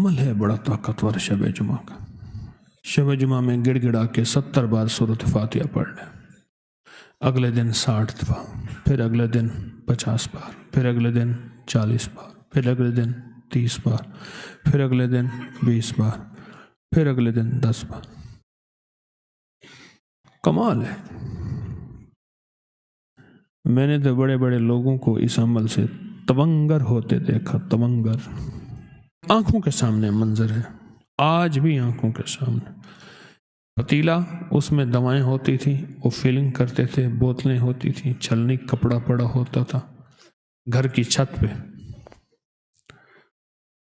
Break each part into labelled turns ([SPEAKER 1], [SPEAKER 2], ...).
[SPEAKER 1] عمل ہے بڑا طاقتور شب جمعہ کا۔ شب جمعہ میں گڑ گڑا کے 70 بار سورۃ فاتحہ پڑھ لیں، اگلے دن 60 دفعہ، پھر اگلے دن 50 بار، پھر اگلے دن 40 بار، پھر اگلے دن 30 بار، پھر اگلے دن 20 بار، پھر اگلے دن 10 بار۔ کمال ہے۔ میں نے تو بڑے بڑے لوگوں کو اس عمل سے تونگر ہوتے دیکھا، تونگر۔ آنکھوں کے سامنے منظر ہے، آج بھی آنکھوں کے سامنے۔ پتیلا، اس میں دوائیں ہوتی تھیں، وہ فلنگ کرتے تھے، بوتلیں ہوتی تھیں، چھلنی کپڑا پڑا ہوتا تھا گھر کی چھت پہ،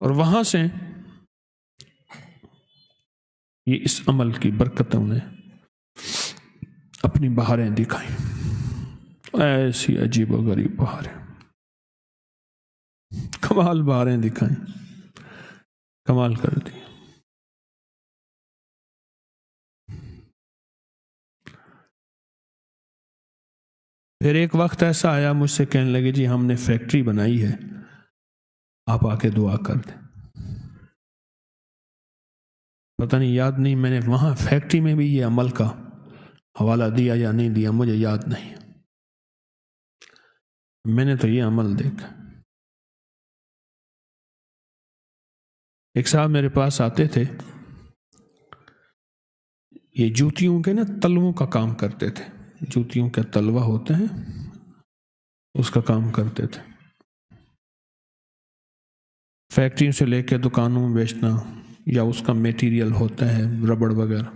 [SPEAKER 1] اور وہاں سے یہ اس عمل کی برکتوں نے اپنی بہاریں دکھائیں، ایسی عجیب و غریب بہاریں، کمال بہاریں دکھائیں، کمال کر دی۔ پھر ایک وقت ایسا آیا، مجھ سے کہنے لگے جی ہم نے فیکٹری بنائی ہے، آپ آ کے دعا کر دیں۔ پتہ نہیں، یاد نہیں میں نے وہاں فیکٹری میں بھی یہ عمل کا حوالہ دیا یا نہیں دیا، مجھے یاد نہیں، میں نے تو یہ عمل دیکھا۔ ایک صاحب میرے پاس آتے تھے، یہ جوتیوں کے نا تلووں کا کام کرتے تھے، جوتیوں کے تلوا ہوتے ہیں اس کا کام کرتے تھے، فیکٹریوں سے لے کے دکانوں میں بیچنا، یا اس کا میٹیریل ہوتا ہے ربڑ وغیرہ،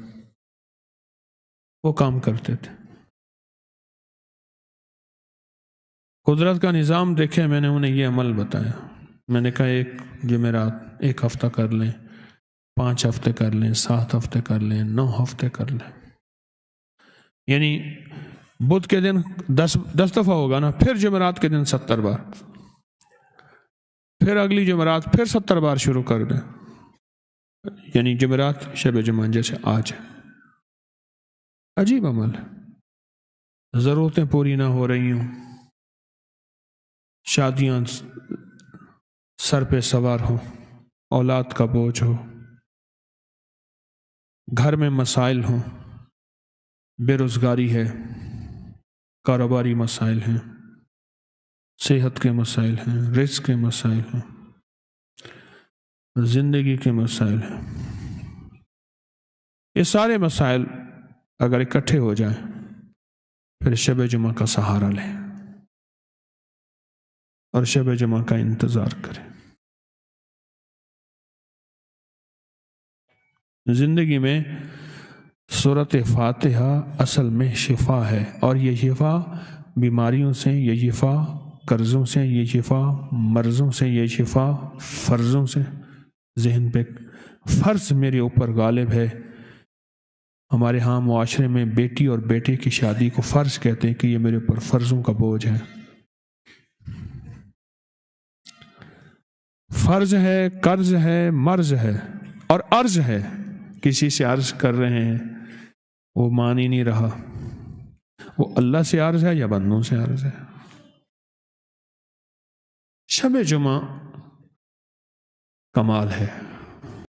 [SPEAKER 1] وہ کام کرتے تھے۔ قدرت کا نظام دیکھے، میں نے انہیں یہ عمل بتایا، میں نے کہا ایک جمعرات 1 ہفتہ کر لیں، 5 ہفتے کر لیں، 7 ہفتے کر لیں، 9 ہفتے کر لیں، یعنی بدھ کے دن 10 دفعہ ہوگا نا، پھر جمعرات کے دن 70 بار، پھر اگلی جمعرات پھر 70 بار شروع کر دیں، یعنی جمعرات شب جمعہ جیسے آج ہے۔ عجیب عمل ہے، ضرورتیں پوری نہ ہو رہی ہوں، شادیاں سر پہ سوار ہو، اولاد کا بوجھ ہو، گھر میں مسائل ہوں، بے روزگاری ہے، کاروباری مسائل ہیں، صحت کے مسائل ہیں، رزق کے مسائل ہیں، زندگی کے مسائل ہیں، یہ سارے مسائل اگر اکٹھے ہو جائیں پھر شب جمعہ کا سہارا لیں اور شب جمعہ کا انتظار کریں۔ زندگی میں سورۃ فاتحہ اصل میں شفا ہے، اور یہ شفا بیماریوں سے، یہ شفا قرضوں سے، یہ شفا مرضوں سے، یہ شفا فرضوں سے۔ ذہن پہ فرض میرے اوپر غالب ہے۔ ہمارے ہاں معاشرے میں بیٹی اور بیٹے کی شادی کو فرض کہتے ہیں کہ یہ میرے اوپر فرضوں کا بوجھ ہے۔ فرض ہے، قرض ہے، مرض ہے اور عرض ہے، کسی سے عرض کر رہے ہیں وہ مان ہی نہیں رہا، وہ اللہ سے عرض ہے یا بندوں سے عرض ہے۔ شب جمعہ کمال ہے۔